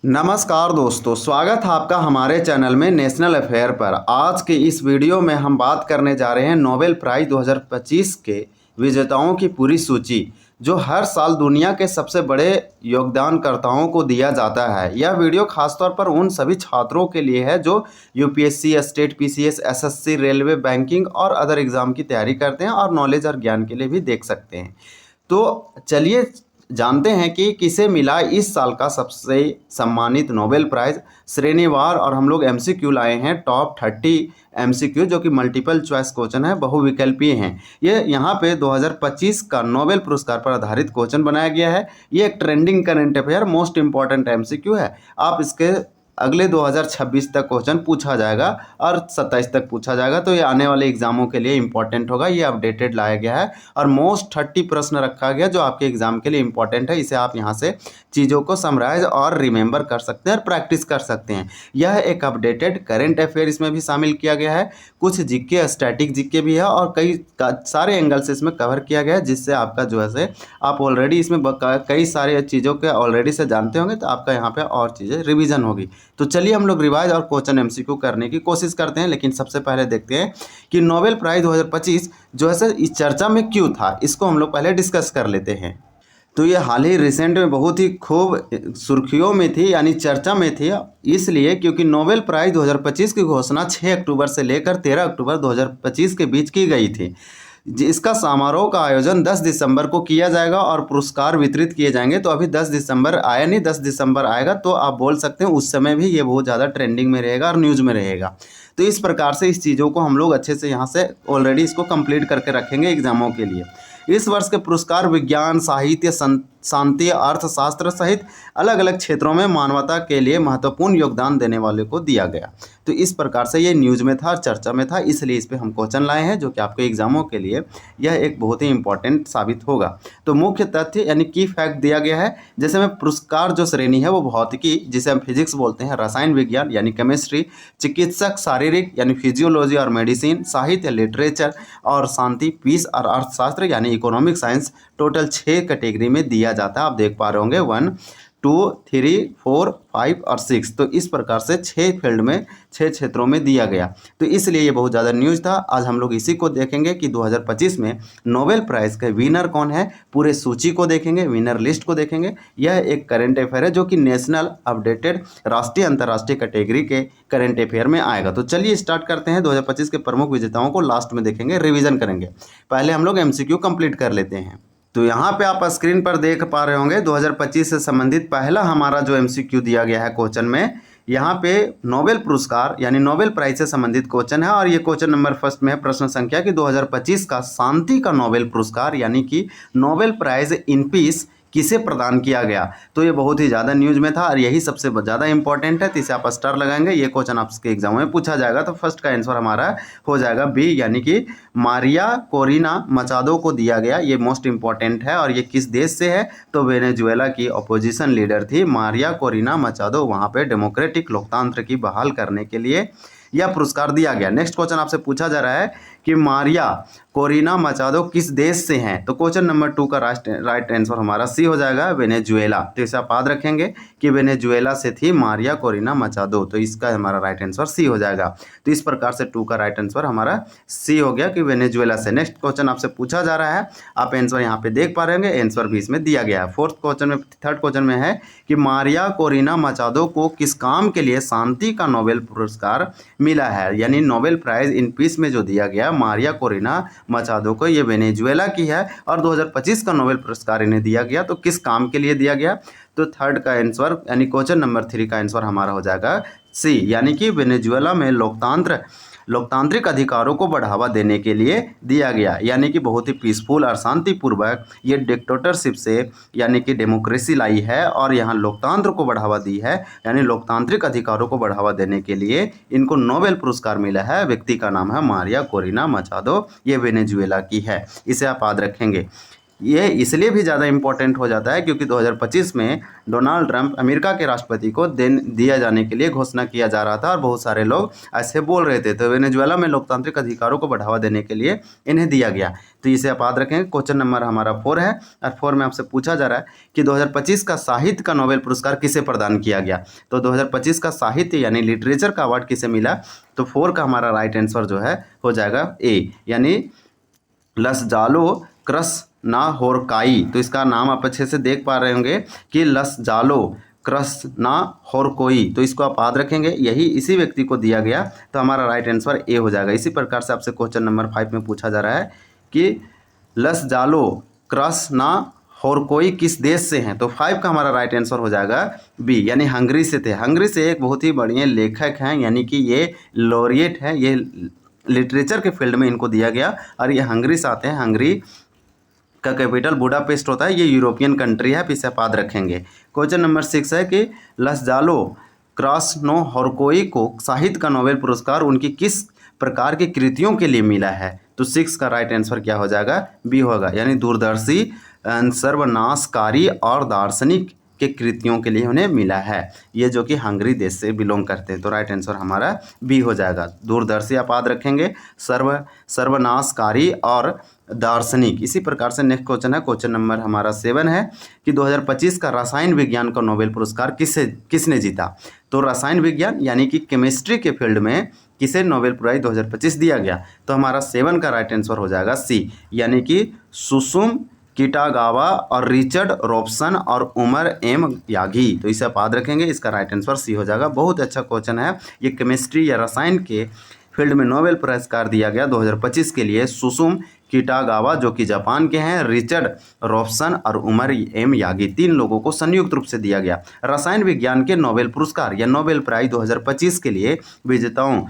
नमस्कार दोस्तों, स्वागत है आपका हमारे चैनल में नेशनल अफेयर पर। आज के इस वीडियो में हम बात करने जा रहे हैं नोबेल प्राइज़ 2025 के विजेताओं की पूरी सूची, जो हर साल दुनिया के सबसे बड़े योगदानकर्ताओं को दिया जाता है। यह वीडियो खासतौर पर उन सभी छात्रों के लिए है जो UPSC, state PCS, SSC, railway, banking और अदर एग्ज़ाम की तैयारी करते हैं और नॉलेज और ज्ञान के लिए भी देख सकते हैं। तो चलिए जानते हैं कि किसे मिला इस साल का सबसे सम्मानित नोबेल प्राइज़ श्रेणीवार। और हम लोग एमसीक्यू लाए हैं टॉप 30 एमसीक्यू, जो कि मल्टीपल चॉइस क्वेश्चन है, बहुविकल्पीय हैं। ये यहाँ पे 2025 का नोबेल पुरस्कार पर आधारित क्वेश्चन बनाया गया है। ये एक trending current affair most important MCQ है। आप इसके अगले 2026 तक क्वेश्चन पूछा जाएगा और 27 तक पूछा जाएगा, तो ये आने वाले एग्जामों के लिए इंपॉर्टेंट होगा। ये अपडेटेड लाया गया है और मोस्ट 30 प्रश्न रखा गया जो आपके एग्जाम के लिए इंपॉर्टेंट है। इसे आप यहाँ से चीज़ों को समराइज और रिमेंबर कर सकते हैं और प्रैक्टिस कर सकते हैं। यह एक अपडेटेड करंट अफेयर इसमें भी शामिल किया गया है। कुछ जीके, स्टैटिक जीके भी है और कई सारे एंगल से इसमें कवर किया गया है, जिससे आपका जो है से आप ऑलरेडी इसमें कई सारे चीज़ों के ऑलरेडी से जानते होंगे, तो आपका यहाँ पे और चीज़ें रिवीजन होगी। तो चलिए हम लोग रिवाइज और क्वेश्चन एमसीक्यू करने की कोशिश करते हैं। लेकिन सबसे पहले देखते हैं कि नोबेल प्राइज़ 2025 जो है इस चर्चा में क्यों था, इसको हम लोग पहले डिस्कस कर लेते हैं। तो ये हाल ही रिसेंट में बहुत ही खूब सुर्खियों में थी, यानी चर्चा में थी, इसलिए क्योंकि नोबेल प्राइज़ 2025 की घोषणा 6 अक्टूबर से लेकर 13 अक्टूबर 2025 के बीच की गई थी। इसका समारोह का आयोजन 10 दिसंबर को किया जाएगा और पुरस्कार वितरित किए जाएंगे। तो अभी 10 दिसंबर आया नहीं, 10 दिसंबर आएगा तो आप बोल सकते हैं उस समय भी ये बहुत ज़्यादा ट्रेंडिंग में रहेगा और न्यूज़ में रहेगा। तो इस प्रकार से इस चीज़ों को हम लोग अच्छे से यहाँ से ऑलरेडी इसको कंप्लीट करके रखेंगे एग्जामों के लिए। इस वर्ष के पुरस्कार विज्ञान, साहित्य, शांति, अर्थशास्त्र सहित अलग अलग क्षेत्रों में मानवता के लिए महत्वपूर्ण योगदान देने वाले को दिया गया। तो इस प्रकार से ये न्यूज़ में था, चर्चा में था, इसलिए इस पे हम क्वेश्चन लाए हैं, जो कि आपके एग्जामों के लिए यह एक बहुत ही इंपॉर्टेंट साबित होगा। तो मुख्य तथ्य यानी की फैक्ट दिया गया है। जैसे में पुरस्कार जो श्रेणी है वो भौतिकी, जिसे हम फिजिक्स बोलते हैं, रसायन विज्ञान यानी केमिस्ट्री, चिकित्सक शारीरिक यानी फिजियोलॉजी और मेडिसिन, साहित्य लिटरेचर और शांति पीस और अर्थशास्त्र यानी इकोनॉमिक साइंस, टोटल 6 कैटेगरी में दिया जाता है। आप देख पा रहे होंगे 1, 2, 3, 4, 5 और 6। तो इस प्रकार से 6 फील्ड में 6 क्षेत्रों में दिया गया। तो इसलिए ये बहुत ज़्यादा न्यूज़ था। आज हम लोग इसी को देखेंगे कि 2025 में नोबेल प्राइज़ के विनर कौन है, पूरे सूची को देखेंगे, विनर लिस्ट को देखेंगे। यह एक करंट अफेयर है जो कि नेशनल अपडेटेड राष्ट्रीय अंतर्राष्ट्रीय कैटेगरी के करंट अफेयर में आएगा। तो चलिए स्टार्ट करते हैं। 2025 के प्रमुख विजेताओं को लास्ट में देखेंगे, रिविजन करेंगे। पहले हम लोग एमसीक्यू कंप्लीट कर लेते हैं। तो यहाँ पे आप स्क्रीन पर देख पा रहे होंगे 2025 से संबंधित पहला हमारा जो एमसीक्यू दिया गया है क्वेश्चन में, यहाँ पे नोबेल पुरस्कार यानी नोबेल प्राइज से संबंधित क्वेश्चन है। और ये क्वेश्चन नंबर फर्स्ट में है, प्रश्न संख्या कि 2025 का शांति का नोबेल पुरस्कार यानी कि नोबेल प्राइज इन पीस किसे प्रदान किया गया। तो ये बहुत ही ज़्यादा न्यूज़ में था और यही सबसे ज़्यादा इंपॉर्टेंट है। तो इसे आप स्टार लगाएंगे, ये क्वेश्चन आपके एग्जाम में पूछा जाएगा। तो फर्स्ट का आंसर हमारा हो जाएगा बी, यानी कि मारिया कोरिना मचादो को दिया गया। ये मोस्ट इंपॉर्टेंट है। और ये किस देश से है, तो वेनेजुएला की अपोजिशन लीडर थी मारिया कोरिना मचादो। वहाँ पे डेमोक्रेटिक लोकतंत्र की बहाल करने के लिए यह पुरस्कार दिया गया। नेक्स्ट क्वेश्चन आपसे पूछा जा रहा है कि मारिया कोरिना मचादो किस देश से हैं। तो क्वेश्चन नंबर 2 का राइट आंसर हमारा सी हो जाएगा, वेनेजुएला। तो इसे आप याद रखेंगे कि वेनेजुएला से थी मारिया कोरिना मचादो। तो इसका हमारा राइट आंसर सी हो जाएगा। तो इस प्रकार से 2 का राइट आंसर हमारा सी हो गया कि वेनेजुएला से। नेक्स्ट क्वेश्चन आपसे पूछा जा रहा है, आप आंसर यहाँ पे देख पा रहे होंगे, आंसर भी इसमें दिया गया है। फोर्थ क्वेश्चन में, थर्ड क्वेश्चन में है कि मारिया कोरिना मचादो को किस काम के लिए शांति का नोबेल पुरस्कार मिला है। यानी नोबेल प्राइज इन पीस में जो दिया गया मारिया कोरिना मचादो को, ये वेनेजुएला की है और 2025 का नोबेल पुरस्कार इन्हें दिया गया। तो किस काम के लिए दिया गया, तो थर्ड का आंसर यानी क्वेश्चन नंबर 3 का आंसर हमारा हो जाएगा सी, यानी कि वेनेजुएला में लोकतांत्रिक अधिकारों को बढ़ावा देने के लिए दिया गया। यानी कि बहुत ही पीसफुल और शांतिपूर्वक ये डिक्टेटरशिप से यानी कि डेमोक्रेसी लाई है और यहाँ लोकतंत्र को बढ़ावा दी है, यानी लोकतांत्रिक अधिकारों को बढ़ावा देने के लिए इनको नोबेल पुरस्कार मिला है। व्यक्ति का नाम है मारिया कोरिना मचादो, ये वेनेजुएला की है। इसे आप याद रखेंगे। ये इसलिए भी ज़्यादा इम्पोर्टेंट हो जाता है क्योंकि 2025 में डोनाल्ड ट्रंप अमेरिका के राष्ट्रपति को दिया जाने के लिए घोषणा किया जा रहा था और बहुत सारे लोग ऐसे बोल रहे थे। तो वेनेजुएला में लोकतांत्रिक अधिकारों को बढ़ावा देने के लिए इन्हें दिया गया। तो इसे आप याद रखेंगे। क्वेश्चन नंबर हमारा 4 है और 4 में आपसे पूछा जा रहा है कि 2025 का साहित्य का नोबेल पुरस्कार किसे प्रदान किया गया। तो 2025 का साहित्य यानी लिटरेचर का अवार्ड किसे मिला। तो 4 का हमारा राइट आंसर जो है हो जाएगा ए, यानी लसजालो क्रस्नाहोर्काई। तो इसका नाम आप अच्छे से देख पा रहे होंगे कि लसजालो क्रस्नाहोर्कोई। तो इसको आप याद रखेंगे, यही इसी व्यक्ति को दिया गया। तो हमारा राइट आंसर ए हो जाएगा। इसी प्रकार से आपसे क्वेश्चन नंबर 5 में पूछा जा रहा है कि लसजालो क्रस्नाहोर्कोई किस देश से हैं। तो 5 का हमारा राइट आंसर हो जाएगा बी, यानी हंगरी से थे। हंगरी से एक बहुत ही बढ़िया लेखक हैं, यानी कि ये लॉरिएट है, ये लिटरेचर के फील्ड में इनको दिया गया और ये हंगरी से आते हैं। हंगरी का कैपिटल बुडापेस्ट होता है, ये यूरोपियन कंट्री है। इसे आप याद रखेंगे। क्वेश्चन नंबर 6 है कि लसजालो क्रस्नाहोर्कोई को साहित्य का नोबेल पुरस्कार उनकी किस प्रकार की कृतियों के लिए मिला है। तो 6 का राइट आंसर क्या हो जाएगा, बी होगा, यानी दूरदर्शी, सर्वनाशकारी और दार्शनिक के कृतियों के लिए उन्हें मिला है। ये जो कि हंगरी देश से बिलोंग करते हैं। तो राइट आंसर हमारा बी हो जाएगा। दूरदर्शी आप याद रखेंगे, सर्वनाशकारी और दार्शनिक। इसी प्रकार से नेक्स्ट क्वेश्चन है, क्वेश्चन नंबर हमारा 7 है कि 2025 का रसायन विज्ञान का नोबेल पुरस्कार किसने जीता। तो रसायन विज्ञान यानी कि केमिस्ट्री के फील्ड में किसे नोबेल प्राइज 2025 दिया गया। तो हमारा 7 का राइट आंसर हो जाएगा सी, यानी कि सुसुम किटागावा और रिचर्ड रॉबसन और उमर एम यागी। तो इसे आप याद रखेंगे, इसका राइट आंसर सी हो जाएगा। बहुत अच्छा क्वेश्चन है। ये केमिस्ट्री या रसायन के फील्ड में नोबेल पुरस्कार दिया गया 2025 के लिए सुसुम किटागावा जो कि जापान के हैं, रिचर्ड रॉबसन और उमर एम यागी, 3 लोगों को संयुक्त रूप से दिया गया। रसायन विज्ञान के नोबेल पुरस्कार या नोबेल प्राइज 2025 के लिए विजेता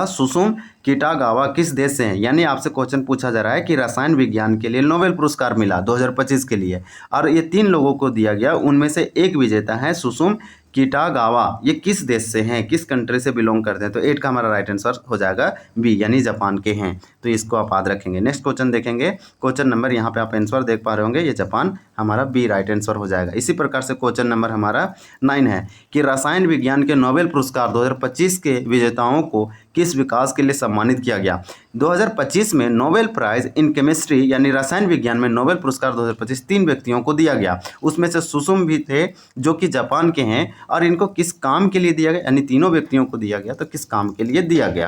सुसुम किटागावा किस देश से हैं। यानी आपसे क्वेश्चन पूछा जा रहा है कि रसायन विज्ञान के लिए नोबेल पुरस्कार मिला 2025 के लिए और ये 3 लोगों को दिया गया। उनमें से एक विजेता है सुसुम किटागावा। ये किस देश से हैं, किस कंट्री से बिलोंग करते हैं। तो 8 का हमारा राइट आंसर हो जाएगा बी, यानी जापान के हैं। तो इसको आप याद रखेंगे। नेक्स्ट क्वेश्चन देखेंगे। क्वेश्चन नंबर यहाँ पे आप आंसर देख पा रहे होंगे, ये जापान हमारा बी राइट आंसर हो जाएगा। इसी प्रकार से क्वेश्चन नंबर हमारा 9 है कि रसायन विज्ञान के नोबेल पुरस्कार 2025 के विजेताओं को किस विकास के लिए सम्मानित किया गया। 2025 में नोबेल प्राइज इन केमिस्ट्री यानी रसायन विज्ञान में नोबेल पुरस्कार 2025 3 व्यक्तियों को दिया गया। उसमें से सुसुम भी थे जो कि जापान के हैं और इनको किस काम के लिए दिया गया, यानी तीनों व्यक्तियों को दिया गया। तो किस काम के लिए दिया गया।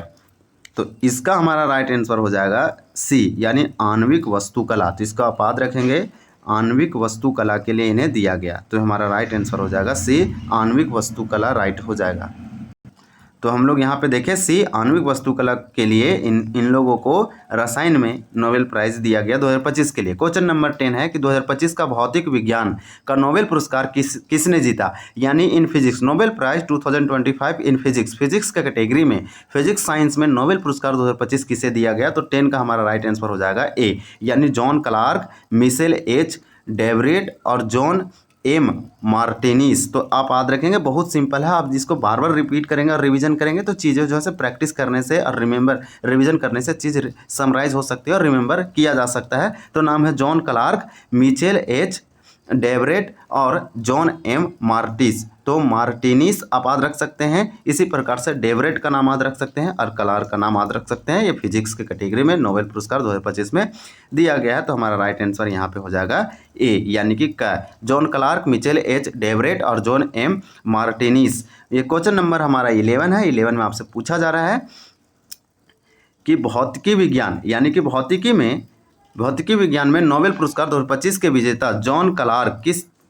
तो इसका हमारा राइट आंसर हो जाएगा सी, यानी आणविक वस्तुकला। तो इसको आप याद रखेंगे, आणविक वस्तुकला के लिए इन्हें दिया गया। तो हमारा राइट आंसर हो जाएगा सी, आणविक वस्तुकला राइट हो जाएगा। तो हम लोग यहाँ पे देखें सी, आणविक वस्तुकला के लिए इन लोगों को रसायन में नोबेल प्राइज दिया गया 2025 के लिए। क्वेश्चन नंबर 10 है कि 2025 का भौतिक विज्ञान का नोबेल पुरस्कार किसने जीता। यानी in physics Nobel prize 2025 in physics के कैटेगरी में फिजिक्स साइंस में नोबेल पुरस्कार 2025 किसे दिया गया। तो 10 का हमारा राइट आंसर हो जाएगा ए, यानी जॉन क्लार्क, मिशेल एच डेवरेट और जॉन एम मार्टिनीज। तो आप याद रखेंगे, बहुत सिंपल है। आप जिसको बार बार रिपीट करेंगे और रिवीजन करेंगे तो चीज़ें जो है प्रैक्टिस करने से और रिवीजन करने से चीज़ समराइज हो सकती है और रिमेंबर किया जा सकता है। तो नाम है जॉन क्लार्क, मिचेल एच डेवरेट और जॉन एम मार्टिस। तो मार्टिनीस आप याद रख सकते हैं। इसी प्रकार से डेवरेट का नाम याद रख सकते हैं और क्लार्क का नाम याद रख सकते हैं। ये फिजिक्स के कैटेगरी में नोबेल पुरस्कार 2025 में दिया गया है। तो हमारा राइट आंसर यहाँ पे हो जाएगा ए, यानी कि जॉन क्लार्क, मिचेल एच डेवरेट और जॉन एम मार्टिनीस। ये क्वेश्चन नंबर हमारा 11 है। 11 में आपसे पूछा जा रहा है कि भौतिकी विज्ञान यानी कि भौतिकी विज्ञान में नोबेल पुरस्कार 2025 के विजेता जॉन क्लार्क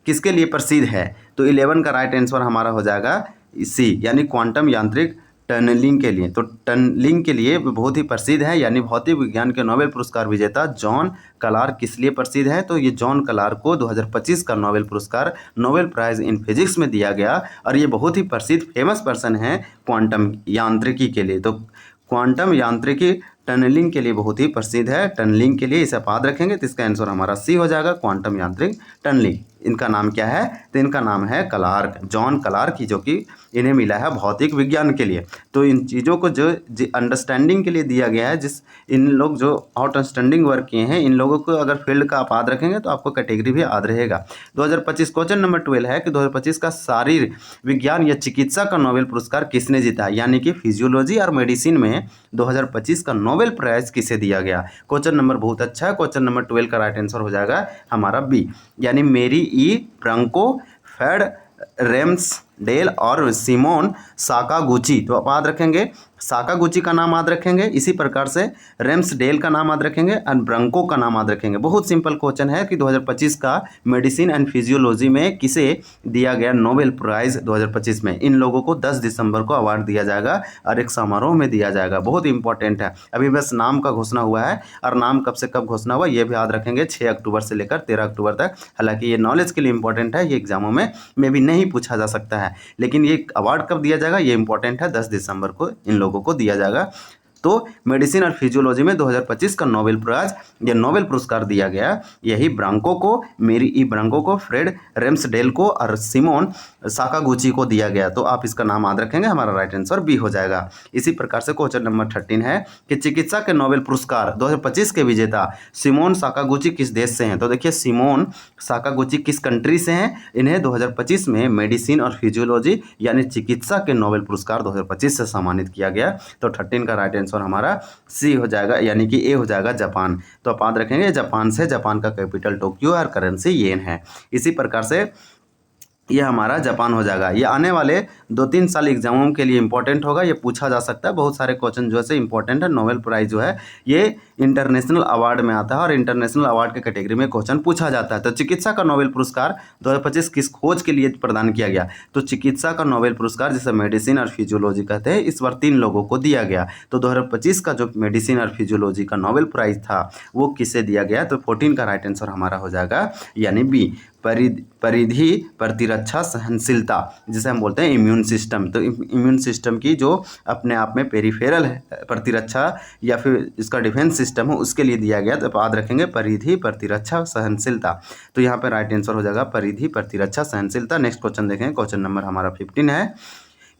किसके लिए प्रसिद्ध है। तो 11 का राइट आंसर हमारा हो जाएगा सी, यानी क्वांटम यांत्रिक टनलिंग के लिए। तो टनलिंग के लिए बहुत ही प्रसिद्ध है, यानी भौतिक विज्ञान के नोबेल पुरस्कार विजेता जॉन क्लार्क किस लिए प्रसिद्ध है। तो ये जॉन क्लार्क को 2025 का नोबेल पुरस्कार नोबेल प्राइज इन फिजिक्स में दिया गया और ये बहुत ही प्रसिद्ध फेमस पर्सन है क्वांटम यांत्रिकी के लिए। तो क्वांटम यांत्रिकी टनलिंग के लिए बहुत ही प्रसिद्ध है। टनलिंग के लिए इसे आप याद रखेंगे। तो इसका आंसर हमारा सी हो जाएगा, क्वांटम यांत्रिक टनलिंग। इनका नाम क्या है? तो इनका नाम है क्लार्क, जॉन क्लार्क, जो कि इन्हें मिला है भौतिक विज्ञान के लिए। तो इन चीज़ों को जो अंडरस्टैंडिंग के लिए दिया गया है, जिस इन लोग जो आउटस्टैंडिंग वर्क किए हैं, इन लोगों को अगर फील्ड का आप याद रखेंगे तो आपको कैटेगरी भी याद रहेगा। 2025 क्वेश्चन नंबर 12 है कि 2025 का शारीर विज्ञान या चिकित्सा का नोबेल पुरस्कार किसने जीता? यानी कि फिजियोलॉजी और मेडिसिन में 2025 का नोबेल प्राइज किसे दिया गया? क्वेश्चन नंबर बहुत अच्छा है। क्वेश्चन नंबर 12 का राइट आंसर हो जाएगा हमारा बी, यानी मेरी ई ब्रांको फेड रेम्सडेल और सिमोन साकागुची। तो आप याद रखेंगे साकागुची का नाम याद रखेंगे, इसी प्रकार से रेम्सडेल का नाम याद रखेंगे और ब्रांको का नाम याद रखेंगे। बहुत सिंपल क्वेश्चन है कि 2025 का मेडिसिन एंड फिजियोलॉजी में किसे दिया गया नोबेल प्राइज 2025 में? इन लोगों को 10 दिसंबर को अवार्ड दिया जाएगा और एक समारोह में दिया जाएगा। बहुत इंपॉर्टेंट है। अभी बस नाम का घोषणा हुआ है और नाम कब से कब घोषणा हुआ ये भी याद रखेंगे, 6 अक्टूबर से लेकर 13 अक्टूबर तक। हालांकि ये नॉलेज के लिए इंपॉर्टेंट है, ये एग्जामों में भी नहीं पूछा जा सकता है, लेकिन ये अवार्ड कब दिया जाएगा ये इंपॉर्टेंट है, 10 दिसंबर को इन लोगों को दिया जाएगा। तो मेडिसिन और फिजियोलॉजी में 2025 का नोबेल प्राइज या नोबेल पुरस्कार दिया गया यही ब्रांको को, मेरी ई ब्रांको को, फ्रेड रेम्सडेल को और सिमोन साकागुची को दिया गया। तो आप इसका नाम याद रखेंगे, हमारा राइट आंसर बी हो जाएगा। इसी प्रकार से क्वेश्चन नंबर 13 है कि चिकित्सा के नोबेल पुरस्कार 2025 के विजेता सिमोन साकागुची किस देश से हैं? तो देखिए सिमोन साकागुची किस कंट्री से हैं? इन्हें 2025 में मेडिसिन और फिजियोलॉजी यानी चिकित्सा के नोबेल पुरस्कार 2025 से सम्मानित किया गया। तो 13 का राइट आंसर हमारा सी हो जाएगा, यानी कि ए हो जाएगा जापान। तो आप याद रखेंगे जापान से, जापान का कैपिटल टोक्यो और करेंसी येन है। इसी प्रकार से ये हमारा जापान हो जाएगा। ये आने वाले 2-3 साल एग्जामों के लिए इंपॉर्टेंट होगा, ये पूछा जा सकता है। बहुत सारे क्वेश्चन जो है इंपॉर्टेंट है। नोबेल प्राइज जो है ये इंटरनेशनल अवार्ड में आता है और इंटरनेशनल अवार्ड के कैटेगरी में क्वेश्चन पूछा जाता है। तो चिकित्सा का नोबेल पुरस्कार 2025 किस खोज के लिए प्रदान किया गया? तो चिकित्सा का नोबेल पुरस्कार जिसे मेडिसिन और फिजियोलॉजी कहते हैं, इस बार 3 लोगों को दिया गया। तो 2025 का जो मेडिसिन और फिजियोलॉजी का नोबेल प्राइज था वो किसे दिया गया? तो 14 का राइट आंसर हमारा हो जाएगा, यानी बी, परिधि प्रतिरक्षा सहनशीलता, जिसे हम बोलते हैं इम्यून सिस्टम। तो इम्यून सिस्टम की जो अपने आप में पेरिफेरल प्रतिरक्षा या फिर इसका डिफेंस सिस्टम है उसके लिए दिया गया। तो याद रखेंगे परिधि प्रतिरक्षा सहनशीलता। तो यहाँ पे राइट आंसर हो जाएगा परिधि प्रतिरक्षा सहनशीलता। नेक्स्ट क्वेश्चन देखें, क्वेश्चन नंबर हमारा 15 है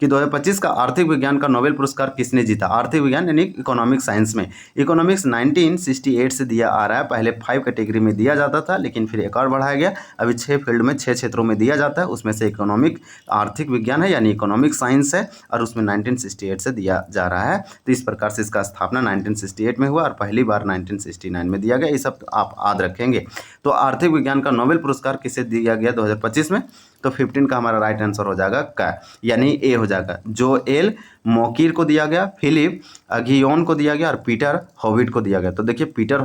कि 2025 का आर्थिक विज्ञान का नोबेल पुरस्कार किसने जीता? आर्थिक विज्ञान यानी इकोनॉमिक साइंस में। इकोनॉमिक्स 1968 से दिया आ रहा है। पहले 5 कैटेगरी में दिया जाता था, लेकिन फिर एक और बढ़ाया गया। अभी 6 फील्ड में 6 क्षेत्रों में दिया जाता है। उसमें से इकोनॉमिक आर्थिक विज्ञान है यानी इकोनॉमिक साइंस है और उसमें 1968 से दिया जा रहा है। तो इस प्रकार से इसका स्थापना 1968 में हुआ और पहली बार 1969 में दिया गया। ये सब आप याद रखेंगे। तो आर्थिक विज्ञान का नोबेल पुरस्कार किसे दिया गया 2025 में? तो 15 का हमारा राइट आंसर हो जाएगा का, यानी ए हो जाएगा। जोएल मोकिर को दिया गया, फिलिप अगियोन को दिया गया और पीटर होविट को दिया गया। तो देखिए पीटर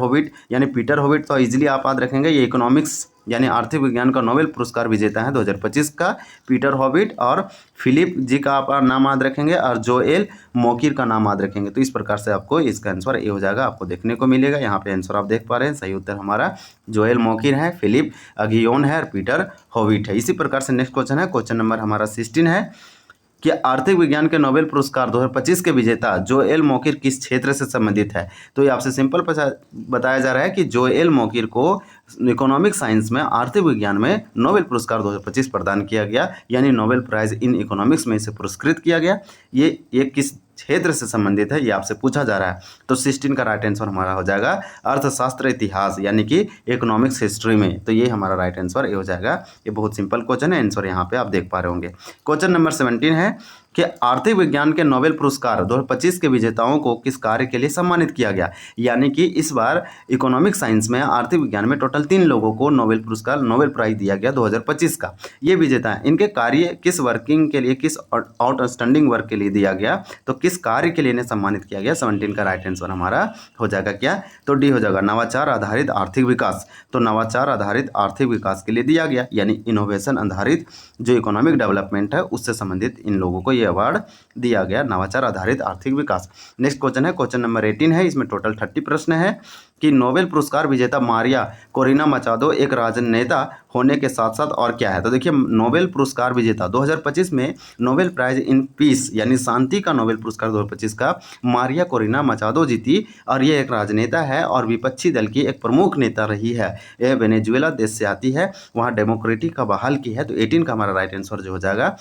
होविट तो इजीली आप याद रखेंगे, ये इकोनॉमिक्स यानी आर्थिक विज्ञान का नोबेल पुरस्कार विजेता है 2025 का पीटर होविट, और फिलिप जी का आप नाम याद रखेंगे और जोएल मोकिर का नाम याद रखेंगे। तो इस प्रकार से आपको इसका आंसर ए हो जाएगा, आपको देखने को मिलेगा। यहाँ पे आंसर आप देख पा रहे हैं, सही उत्तर हमारा जोएल मोकिर है, फिलिप अगियोन है और पीटर होविट है। इसी प्रकार से नेक्स्ट क्वेश्चन है, क्वेश्चन नंबर हमारा 16 है कि आर्थिक विज्ञान के नोबेल पुरस्कार 2025 के विजेता जोएल मोकिर किस क्षेत्र से संबंधित है? तो ये आपसे सिंपल बताया जा रहा है कि जोएल मोकिर को इकोनॉमिक साइंस में आर्थिक विज्ञान में नोबेल पुरस्कार 2025 प्रदान किया गया, यानी नोबेल प्राइज इन इकोनॉमिक्स में इसे पुरस्कृत किया गया। ये किस क्षेत्र से संबंधित है ये आपसे पूछा जा रहा है। तो 16 का राइट आंसर हमारा हो जाएगा अर्थशास्त्र इतिहास यानी कि इकोनॉमिक्स हिस्ट्री में। तो ये हमारा राइट आंसर ये हो जाएगा। ये बहुत सिंपल क्वेश्चन है, आंसर यहाँ पे आप देख पा रहे होंगे। क्वेश्चन नंबर 17 है कि आर्थिक विज्ञान के नोबेल पुरस्कार 2025 के विजेताओं को किस कार्य के लिए सम्मानित किया गया? यानी कि इस बार इकोनॉमिक साइंस में आर्थिक विज्ञान में टोटल 3 लोगों को नोबेल पुरस्कार नोबेल प्राइज दिया गया 2025 का। ये विजेता है, इनके कार्य किस वर्किंग के लिए, किस आउटस्टैंडिंग वर्क के लिए दिया गया, तो किस कार्य के लिए इन्हें सम्मानित किया गया? 17 का राइट आंसर हमारा हो जाएगा क्या? तो डी हो जाएगा, नवाचार आधारित आर्थिक विकास। तो नवाचार आधारित आर्थिक विकास के लिए दिया गया, यानी इनोवेशन आधारित जो इकोनॉमिक डेवलपमेंट है उससे संबंधित इन लोगों को ये अवार्ड दिया गया, नवाचार आधारित आर्थिक विकास। नेक्स्ट क्वेश्चन है, क्वेश्चन नंबर 18 है, इसमें टोटल 30 प्रश्न है कि नोबेल पुरस्कार विजेता मारिया कोरिना मचादो एक राजनेता होने के साथ साथ और क्या है। तो देखिए, नोबेल पुरस्कार विजेता 2025 में नोबेल प्राइज इन पीस यानी शांति का नोबेल पुरस्कार 2025 का मारिया कोरिना मचादो जीती, और ये एक राजनेता है और विपक्षी दल की एक प्रमुख नेता रही है। यह वेनेजुएला देश से आती है, वहाँ डेमोक्रेटिक का बहाल की है। तो 18 का हमारा राइट आंसर जो हो जाएगा।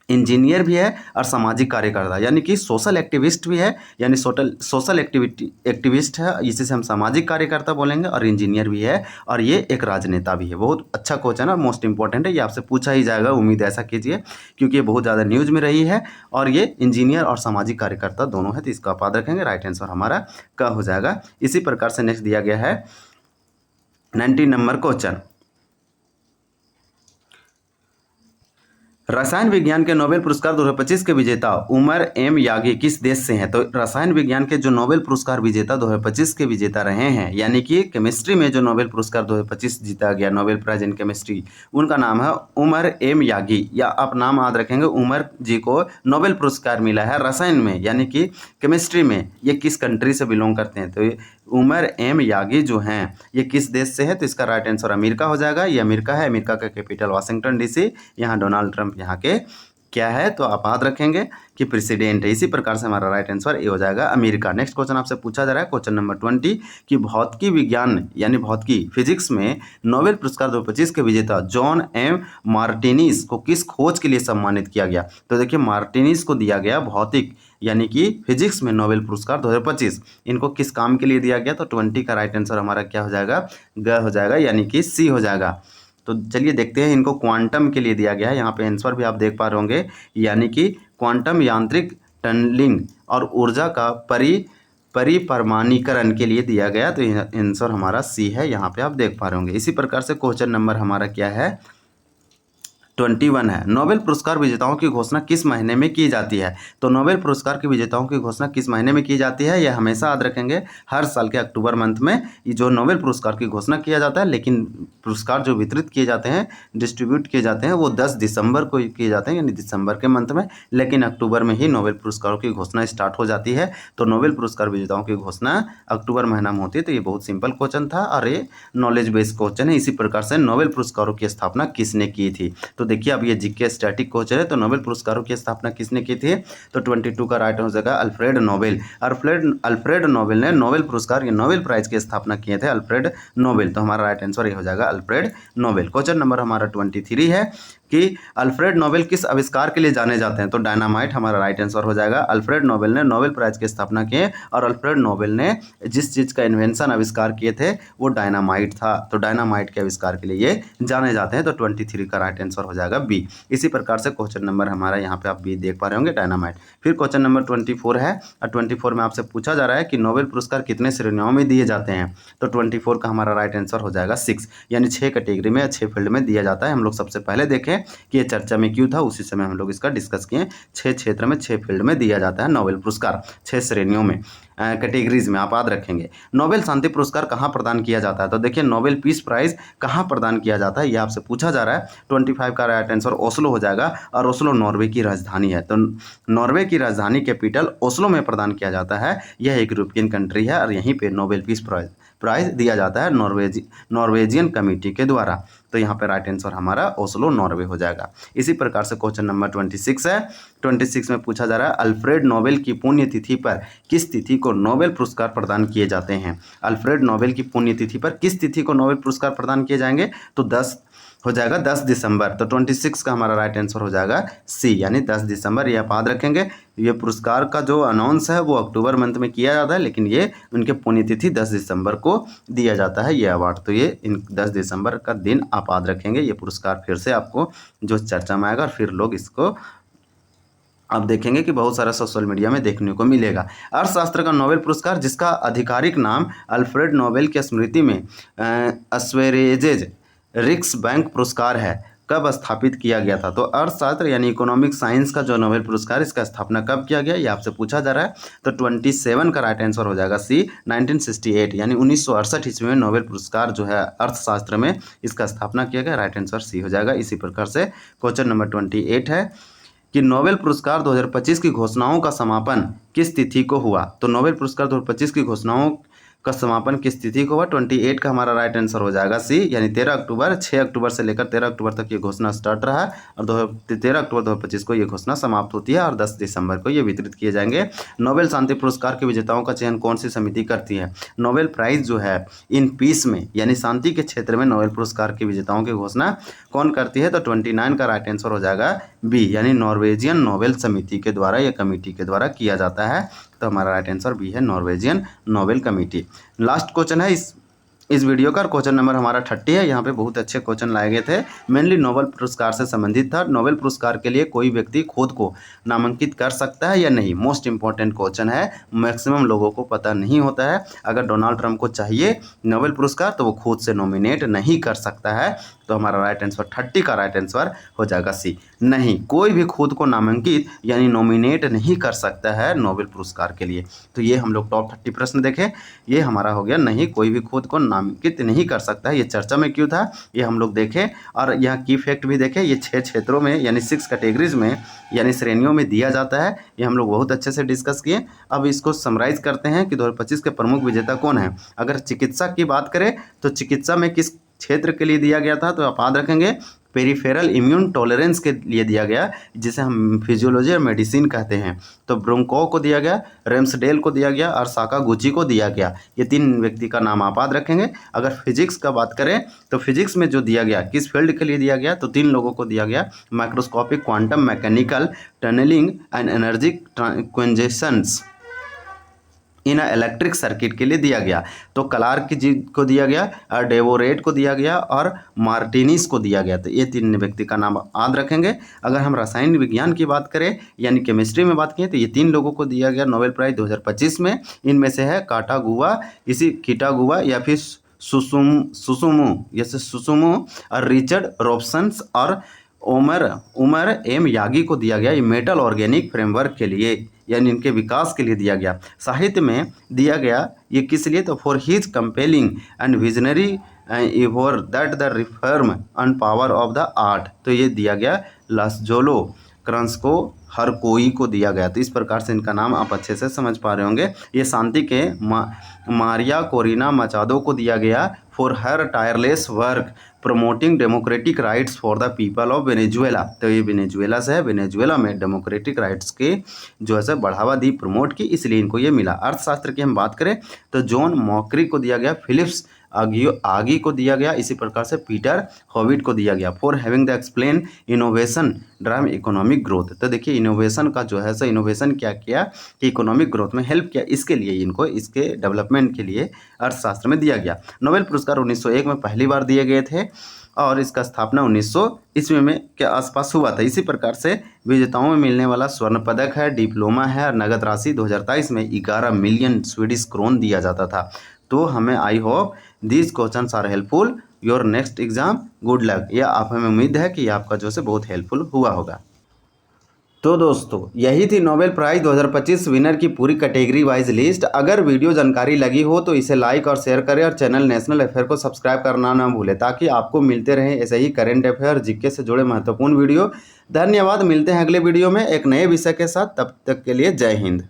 इंजीनियर भी है और सामाजिक कार्यकर्ता यानी कि सोशल एक्टिविस्ट भी है, यानी सोशल एक्टिविस्ट है, इसी से हम सामाजिक कार्यकर्ता बोलेंगे, और इंजीनियर भी है और ये एक राजनेता भी है। बहुत अच्छा क्वेश्चन है, मोस्ट इंपॉर्टेंट है, ये आपसे पूछा ही जाएगा, उम्मीद ऐसा कीजिए, क्योंकि ये बहुत ज़्यादा न्यूज़ में रही है और ये इंजीनियर और सामाजिक कार्यकर्ता दोनों है। तो इसका आप याद रखेंगे, राइट आंसर हमारा क्या हो जाएगा। इसी प्रकार से नेक्स्ट दिया गया है 19 नंबर क्वेश्चन, रसायन विज्ञान के नोबेल पुरस्कार 2025 के विजेता उमर एम यागी किस देश से हैं। तो रसायन विज्ञान के जो नोबेल पुरस्कार विजेता 2025 के विजेता रहे हैं, यानी कि केमिस्ट्री में जो नोबेल पुरस्कार 2025 जीता गया, नोबेल प्राइज इन केमिस्ट्री, उनका नाम है उमर एम यागी, या आप नाम याद रखेंगे, उमर जी को नोबेल पुरस्कार मिला है रसायन में यानी कि केमिस्ट्री में। ये किस कंट्री से बिलोंग करते हैं, तो उमर एम यागी जो हैं ये किस देश से है। तो इसका राइट आंसर अमेरिका हो जाएगा। ये अमेरिका है, अमेरिका का कैपिटल वाशिंगटन डीसी, यहाँ डोनाल्ड ट्रंप यहाँ के क्या है, तो आप याद रखेंगे कि प्रेसिडेंट है। इसी प्रकार से हमारा राइट आंसर ये हो जाएगा अमेरिका। नेक्स्ट क्वेश्चन आपसे पूछा जा रहा है, क्वेश्चन नंबर 20 कि भौतिकी विज्ञान यानी भौतिकी फिजिक्स में नोबेल पुरस्कार 2025 के विजेता जॉन एम मार्टिनीज को किस खोज के लिए सम्मानित किया गया। तो देखिए, मार्टिनीज को दिया गया भौतिक यानी कि फिजिक्स में नोबेल पुरस्कार 2025, इनको किस काम के लिए दिया गया। तो 20 का राइट आंसर हमारा क्या हो जाएगा, ग हो जाएगा, यानी कि सी हो जाएगा। तो चलिए देखते हैं, इनको क्वांटम के लिए दिया गया है, यहाँ पे आंसर भी आप देख पा रहे होंगे, यानी कि क्वांटम यांत्रिक टनलिंग और ऊर्जा का परिपरमाणीकरण के लिए दिया गया। तो आंसर हमारा सी है, यहाँ पे आप देख पा रहे होंगे। इसी प्रकार से क्वेश्चन नंबर हमारा क्या है, 21 है, नोबेल पुरस्कार विजेताओं की घोषणा किस महीने में की जाती है। तो नोबेल पुरस्कार के विजेताओं की घोषणा किस महीने में की जाती है, यह हमेशा याद रखेंगे, हर साल के अक्टूबर मंथ में ये जो नोबेल पुरस्कार की घोषणा किया जाता है, लेकिन पुरस्कार जो वितरित किए जाते हैं, डिस्ट्रीब्यूट किए जाते हैं, वो 10 दिसंबर को किए जाते हैं, यानी दिसंबर के मंथ में, लेकिन अक्टूबर में ही नोबेल पुरस्कारों की घोषणा स्टार्ट हो जाती है। तो नोबेल पुरस्कार विजेताओं की घोषणा अक्टूबर महीना में होती है। तो ये बहुत सिंपल क्वेश्चन था और ये नॉलेज बेस्ड क्वेश्चन है। इसी प्रकार से नोबेल पुरस्कारों की स्थापना किसने की थी। तो देखिए, अब ये जीके स्टैटिक क्वेश्चन है, तो नोबेल पुरस्कारों की स्थापना किसने की थी। तो 22 का राइट हो जाएगा अल्फ्रेड नोबेल। अल्फ्रेड नोबेल ने नोबेल पुरस्कार, ये नोबेल प्राइज की स्थापना किए थे अल्फ्रेड नोबेल। तो हमारा राइट आंसर ये हो जाएगा अल्फ्रेड नोबेल। क्वेश्चन नंबर हमारा 23 है कि अल्फ्रेड नोबेल किस आविष्कार के लिए जाने जाते हैं। तो डायनामाइट हमारा राइट आंसर हो जाएगा। अल्फ्रेड नोबेल ने नोबेल प्राइज की स्थापना की और अल्फ्रेड नोबेल ने जिस चीज़ का इन्वेंशन आविष्कार किए थे वो डायनामाइट था। तो डायनामाइट के आविष्कार के लिए ये जाने जाते हैं। तो 23 का राइट आंसर हो जाएगा बी। इसी प्रकार से क्वेश्चन नंबर हमारा यहाँ पे आप बी देख पा रहे होंगे, डायनामाइट। फिर क्वेश्चन नंबर 24 है और 24 में आपसे पूछा जा रहा है कि नोबेल पुरस्कार कितने श्रेणियों में दिए जाते हैं। तो 24 का हमारा राइट आंसर हो जाएगा 6, यानी 6 कैटेगरी में, 6 फील्ड में दिया जाता है। हम लोग सबसे पहले देखें कि ये चर्चा में क्यों था, उसी समय हम लोग इसका डिस्कस किए। 6 क्षेत्र में, 6 फील्ड में दिया जाता है नोबेल पुरस्कार, 6 श्रेणियों में, कैटेगरीज में आप याद रखेंगे। नोबेल शांति पुरस्कार कहाँ प्रदान किया जाता है। तो देखिए, नोबेल पीस प्राइज कहाँ प्रदान किया जाता है, ये आपसे पूछा जा रहा है। 25 का राइट आंसर ओस्लो हो जाएगा और ओस्लो नॉर्वे की राजधानी है। तो नॉर्वे की राजधानी कैपिटल ओस्लो में प्रदान किया जाता है। यह एक यूरोपियन कंट्री है और यहीं पे नोबेल पीस प्राइज दिया जाता है नॉर्वेजियन कमेटी के द्वारा। तो यहाँ पे राइट आंसर हमारा ओस्लो नॉर्वे हो जाएगा। इसी प्रकार से क्वेश्चन नंबर 26 है। 26 में पूछा जा रहा है अल्फ्रेड नोबेल की पुण्यतिथि पर किस तिथि को नोबेल पुरस्कार प्रदान किए जाते हैं। अल्फ्रेड नोबेल की पुण्यतिथि पर किस तिथि को नोबेल पुरस्कार प्रदान किए जाएंगे। तो 10 हो जाएगा 10 दिसंबर। तो 26 का हमारा राइट आंसर हो जाएगा सी, यानी 10 दिसंबर। ये आप याद रखेंगे। ये पुरस्कार का जो अनाउंस है वो अक्टूबर मंथ में किया जाता है, लेकिन ये उनके पुण्यतिथि 10 दिसंबर को दिया जाता है ये अवार्ड। तो ये इन 10 दिसंबर का दिन आप याद रखेंगे। ये पुरस्कार फिर से आपको जो चर्चा में आएगा और फिर लोग इसको आप देखेंगे कि बहुत सारा सोशल मीडिया में देखने को मिलेगा। अर्थशास्त्र का नोबेल पुरस्कार जिसका आधिकारिक नाम अल्फ्रेड नोबेल की स्मृति में स्वेरेजेज रिक्स बैंक पुरस्कार है, कब स्थापित किया गया था। तो अर्थशास्त्र यानी इकोनॉमिक साइंस का जो नोबेल पुरस्कार, इसका स्थापना कब किया गया, ये आपसे पूछा जा रहा है। तो 27 का राइट आंसर हो जाएगा सी, 1968, यानी 1968 ईस्वी में नोबेल पुरस्कार जो है अर्थशास्त्र में, इसका स्थापना किया गया। राइट आंसर सी हो जाएगा। इसी प्रकार से क्वेश्चन नंबर 28 है कि नोबेल पुरस्कार 2025 की घोषणाओं का समापन किस तिथि को हुआ। तो नोबेल पुरस्कार 2025 की घोषणाओं का समापन किस तिथि को हुआ। 28 का हमारा राइट आंसर हो जाएगा सी, यानी 13 अक्टूबर। 6 अक्टूबर से लेकर 13 अक्टूबर तक ये घोषणा स्टार्ट रहा और 13 अक्टूबर 2025 को ये घोषणा समाप्त होती है और 10 दिसंबर को ये वितरित किए जाएंगे। नोबेल शांति पुरस्कार के विजेताओं का चयन कौन सी समिति करती है। नोबेल प्राइज जो है इन पीस में यानी शांति के क्षेत्र में नोबेल पुरस्कार के विजेताओं की घोषणा कौन करती है। तो 29 का राइट आंसर हो जाएगा बी, यानी नॉर्वेजियन नोबेल समिति के द्वारा या कमेटी के द्वारा किया जाता है। तो हमारा राइट आंसर बी है, Norwegian Nobel committee. Last question है इस वीडियो का, क्वेश्चन नंबर हमारा 30 है। यहाँ पे बहुत अच्छे क्वेश्चन लाए गए थे, मेनली नोबेल पुरस्कार से संबंधित था। नोबेल पुरस्कार के लिए कोई व्यक्ति खुद को नामांकित कर सकता है या नहीं, मोस्ट इंपॉर्टेंट क्वेश्चन है, मैक्सिमम लोगों को पता नहीं होता है। अगर डोनाल्ड ट्रंप को चाहिए नोबेल पुरस्कार तो वो खुद से नॉमिनेट नहीं कर सकता है। तो हमारा राइट आंसर 30 का राइट आंसर हो जाएगा सी, नहीं, कोई भी खुद को नामांकित यानी नॉमिनेट नहीं कर सकता है नोबेल पुरस्कार के लिए। तो ये हम लोग टॉप 30 प्रश्न देखें, ये हमारा हो गया नहीं, कोई भी खुद को नामांकित नहीं कर सकता है। ये चर्चा में क्यों था ये हम लोग देखें, और यहाँ की फैक्ट भी देखें। ये 6 क्षेत्रों में यानी 6 कैटेगरीज में यानी श्रेणियों में दिया जाता है। ये हम लोग बहुत अच्छे से डिस्कस किए। अब इसको समराइज करते हैं कि 2025 के प्रमुख विजेता कौन है। अगर चिकित्सा की बात करें तो चिकित्सा में किस क्षेत्र के लिए दिया गया था, तो आप याद रखेंगे पेरिफेरल इम्यून टॉलरेंस के लिए दिया गया, जिसे हम फिजियोलॉजी और मेडिसिन कहते हैं। तो ब्रोंको को दिया गया, रेम्सडेल को दिया गया और साकागुची को दिया गया। ये 3 व्यक्ति का नाम आप याद रखेंगे। अगर फिजिक्स का बात करें तो फिजिक्स में जो दिया गया किस फील्ड के लिए दिया गया, तो 3 लोगों को दिया गया, microscopic quantum mechanical tunnelling and energy conservations in electric circuit के लिए दिया गया। तो क्लार्क जी को दिया गया और डेवोरेट को दिया गया और मार्टिनिस को दिया गया। तो ये 3 व्यक्ति का नाम याद रखेंगे। अगर हम रसायन विज्ञान की बात करें यानी केमिस्ट्री में बात करें तो ये 3 लोगों को दिया गया नोबेल प्राइज 2025 में। इनमें से है किटागुआ या फिर सुसुमू और रिचर्ड रॉबसन्स और उमर एम यागी को दिया गया ये मेटल ऑर्गेनिक फ्रेमवर्क के लिए यानी इनके विकास के लिए दिया गया। साहित्य में दिया गया ये किस लिए, तो for his compelling and visionary Ivor that the reform and power of the art. तो ये दिया गया लास्जोलो क्रंस्को हर कोई को दिया गया। तो इस प्रकार से इनका नाम आप अच्छे से समझ पा रहे होंगे। ये शांति के मारिया कोरिना मचादो को दिया गया for her tireless work promoting democratic rights for the people of Venezuela. तो ये वेनेजुएला से है, वेनेजुएला में डेमोक्रेटिक राइट्स के जो है बढ़ावा दी, प्रमोट की, इसलिए इनको ये मिला। अर्थशास्त्र की हम बात करें तो जॉन मॉकरी को दिया गया, फिलिप्स आगी को दिया गया, इसी प्रकार से पीटर हॉविट को दिया गया for having the explain innovation drive economic growth. तो देखिए इनोवेशन का जो है इनोवेशन क्या किया कि इकोनॉमिक ग्रोथ में हेल्प किया, इसके लिए इनको इसके डेवलपमेंट के लिए अर्थशास्त्र में दिया गया। नोबेल पुरस्कार 1901 में पहली बार दिए गए थे और इसका स्थापना 1900 ईस्वी में के आसपास हुआ था। इसी प्रकार से विजेताओं में मिलने वाला स्वर्ण पदक है, डिप्लोमा है और नगद राशि 2023 में 11 मिलियन स्वीडिश क्रोन दिया जाता था। तो हमें I hope these questions are helpful your next exam, good luck. यह आप हमें उम्मीद है कि आपका जो है बहुत हेल्पफुल हुआ होगा। तो दोस्तों यही थी नोबेल प्राइज़ 2025 विनर की पूरी कैटेगरी वाइज लिस्ट। अगर वीडियो जानकारी लगी हो तो इसे लाइक और शेयर करें और चैनल नेशनल अफेयर को सब्सक्राइब करना ना भूलें, ताकि आपको मिलते रहें ऐसे ही करंट अफेयर जीके से जुड़े महत्वपूर्ण वीडियो। धन्यवाद, मिलते हैं अगले वीडियो में एक नए विषय के साथ, तब तक के लिए जय हिंद।